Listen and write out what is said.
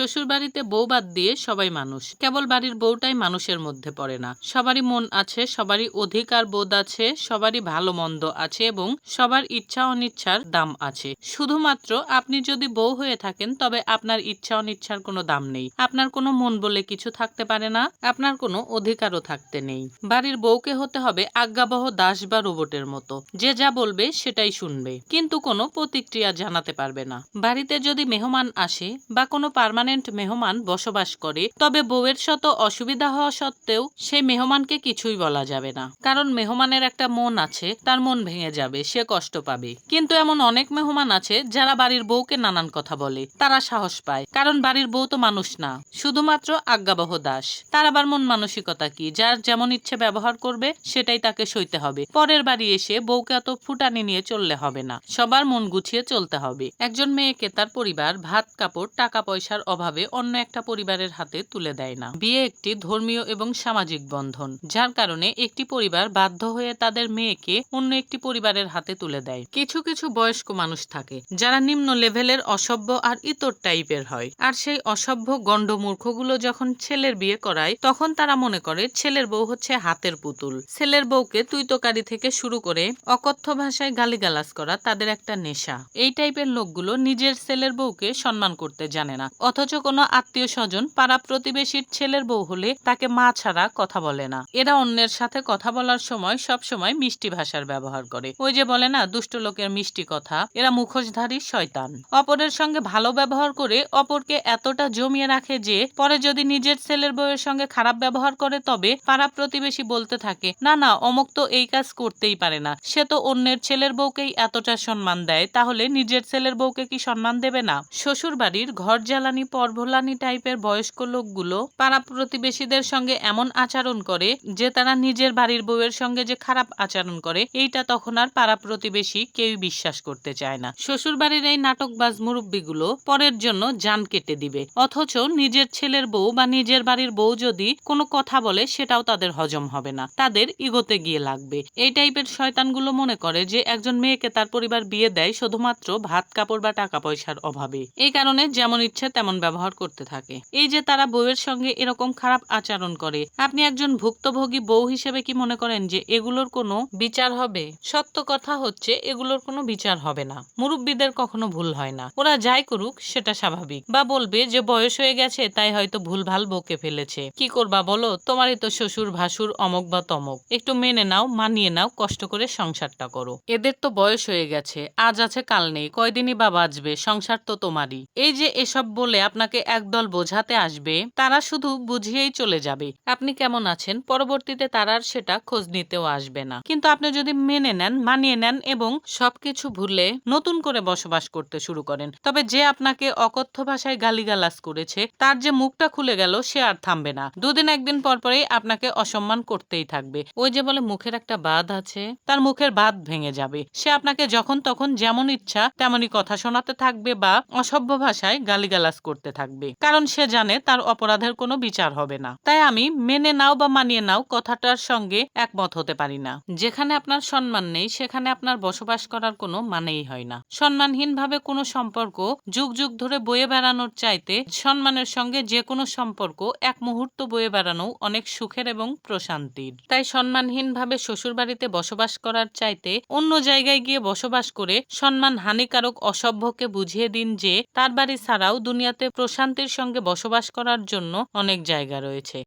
শ্বশুরবাড়িতে বউ বাদ দিয়ে সবাই মানুষ, কেবল বাড়ির বউটাই মানুষের মধ্যে পড়ে না। সবারই মন আছে, সবারই অধিকার বোধ আছে, সবারই ভালো মন্দ আছে এবং সবার ইচ্ছা অনিচ্ছার দাম আছে। শুধুমাত্র আপনি যদি বউ হয়ে থাকেন তবে আপনার ইচ্ছা অনিচ্ছার কোনো দাম নেই, আপনার কোনো মন বলে কিছু থাকতে পারে না, আপনার কোনো অধিকারও থাকতে নেই। বাড়ির বউকে হতে হবে আজ্ঞাবহ দাস বা রোবটের মতো, যে যা বলবে সেটাই শুনবে, কিন্তু কোনো প্রতিক্রিয়া জানাতে পারবে না। বাড়িতে যদি মেহমান আসে বা কোনো পার্মানেন্ট মেহমান বসবাস করে তবে বউয়ের শত অসুবিধা হওয়া সত্ত্বেও সেই মেহমানকে কিছুই বলা যাবে না, কারণ মেহমানের একটা মন আছে, তার মন ভেঙে যাবে, সে কষ্ট পাবে। কিন্তু এমন অনেক মেহমান আছে যারা বাড়ির বউকে নানান কথা বলে, তারা সাহস পায়, কারণ বাড়ির বউ তো মানুষ না, শুধুমাত্র আজ্ঞাবহ দাস। তার আবার মন মানসিকতা কি, যার যেমন ইচ্ছে ব্যবহার করবে সেটাই তাকে সইতে হবে। পরের বাড়ি এসে বউকে এত ফুটানি নিয়ে চললে হবে না, সবার মন গুছিয়ে চলতে হবে। একজন মেয়েকে তার পরিবার ভাত কাপড় টাকা পয়সার অভাবে অন্য একটা পরিবারের হাতে তুলে দেয় না। বিয়ে একটি ধর্মীয় এবং সামাজিক বন্ধন, যার কারণে একটি পরিবার বাধ্য হয়ে তাদের মেয়েকে অন্য একটি পরিবারের হাতে তুলে দেয়। কিছু কিছু বয়স্ক মানুষ থাকে যারা নিম্ন লেভেলের অসভ্য আর ইতর টাইপের হয়, আর সেই অসভ্য গণ্ডমূর্খগুলো যখন ছেলের বিয়ে করায় তখন তারা মনে করে ছেলের বউ হচ্ছে হাতের পুতুল। ছেলের বউকে তুই তোকারি থেকে শুরু করে অকথ্য ভাষায় গালিগালাজ করা তাদের একটা নেশা। এই টাইপের লোকগুলো নিজের ছেলের বউকে সম্মান করতে জানে না, অথচ কোনো আত্মীয় স্বজন পাড়া প্রতিবেশীর ছেলের বউ হলে তাকে মা ছাড়া কথা বলে না। এরা অন্যের সাথে কথা বলার সময় সব সময় মিষ্টি ভাষার ব্যবহার করে, ওই যে বলে না দুষ্ট লোকের মিষ্টি কথা। এরা মুখোশধারী শয়তান, অপরের সঙ্গে ভালো ব্যবহার করে অপরকে এতটা জমিয়ে রাখে যে পরে যদি নিজের ছেলের বউয়ের সঙ্গে খারাপ ব্যবহার করে তবে পাড়া প্রতিবেশী বলতে থাকে, না না অমুক তো এই কাজ করতেই পারে না, সে তো অন্যের ছেলের বউকেই এতটা সম্মান দেয়, তাহলে নিজের ছেলের বউকে কি সম্মান দেবে না? শ্বশুর বাড়ির ঘর জ্বালানি পরভোলানি টাইপের বয়স্ক লোকগুলো পাড়া প্রতিবেশীদের সঙ্গে এমন আচরণ করে যে তারা নিজের বাড়ির বউয়ের সঙ্গে যে খারাপ আচরণ করে এইটা তখন আর পাড়া প্রতিবেশী কেউই বিশ্বাস করতে চায় না। শ্বশুর বাড়ির এই নাটকবাজ মুরব্বীগুলো পরের জন্য জান কেটে দিবে, অথচ নিজের ছেলের বউ বা নিজের বাড়ির বউ যদি কোনো কথা বলে সেটাও তাদের হজম হবে না, তাদের ইগোতে গিয়ে লাগবে। এই টাইপের শয়তানগুলো মনে করে যে একজন মেয়েকে তার পরিবার বিয়ে দেয় শুধুমাত্র ভাত কাপড় বা টাকা পয়সার অভাবে, এই কারণে যেমন ইচ্ছে তেমন ব্যবহার করতে থাকে। এই যে তারা বউয়ের সঙ্গে এরকম খারাপ আচরণ করে, আপনি একজন ভুক্তভোগী বউ হিসেবে কি মনে করেন যে এগুলোর কোনো বিচার হবে? সত্য কথা হচ্ছে এগুলোর কোনো বিচার হবে না। মুরব্বীদের কখনো ভুল হয় না, ওরা যাই করুক সেটা স্বাভাবিক, বা বলবে যে বয়স হয়ে গেছে তাই হয়তো ভুলভাল বকে ফেলেছে, কি করবা বলো, তোমারই তো শ্বশুর ভাসুর অমক বা তমক, একটু মেনে নাও, মানিয়ে নাও, কষ্ট করে সংসারটা করো। এদের তো বয়স হয়ে গেছে, আজ আছে কাল নেই, কয়দিনই বা বাঁচবে, সংসার তো তোমারই। এই যে এসব বলে আপনাকে একদল বোঝাতে আসবে, তারা শুধু বুঝিয়েই চলে যাবে আপনি কেমন আছেন, পরবর্তীতে তারা আর সেটা খোঁজ নিতেও আসবে না। কিন্তু আপনি যদি মেনে নেন, মানিয়ে নেন এবং সবকিছু ভুলে নতুন করে বসবাস করতে শুরু করেন, তবে যে আপনাকে অকথ্য ভাষায় গালিগালাজ করেছে তার যে মুখটা খুলে গেল সে আর থামবে না, দুদিন একদিন পরপরই আপনাকে অসম্মান করতেই থাকবে। ওই যে বলে মুখের একটা বাঁধ আছে, তার মুখের বাঁধ ভেঙে যাবে। সে আপনাকে যখন তখন যেমন ইচ্ছা তেমনই কথা শোনাতে থাকবে বা অসভ্য ভাষায় গালিগালাজ করতে থাকবে, কারণ সে জানে তার অপরাধের কোনো বিচার হবে না। তাই আমি মেনে নাও বা মানিয়ে নাও কথাটার সঙ্গে একমত হতে পারি না। যেখানে আপনার সম্মান নেই সেখানে আপনার বসবাস করার কোনো মানেই হয় না। সম্মানহীন ভাবে কোনো সম্পর্ক যুগ যুগ ধরে বয়ে বেড়ানোর চাইতে সম্মানের সঙ্গে যে কোনো সম্পর্ক এক মুহূর্ত বয়ে বেড়ানো অনেক সুখের এবং প্রশান্তির। তাই সম্মানহীন ভাবে শ্বশুর বাড়িতে বসবাস করার চাইতে অন্য জায়গায় গিয়ে বসবাস করে সম্মান হানিকারক অসভ্যকে বুঝিয়ে দিন যে তার বাড়ি ছাড়াও দুনিয়াতে প্রশান্তির সঙ্গে বসবাস করার জন্য অনেক জায়গা রয়েছে।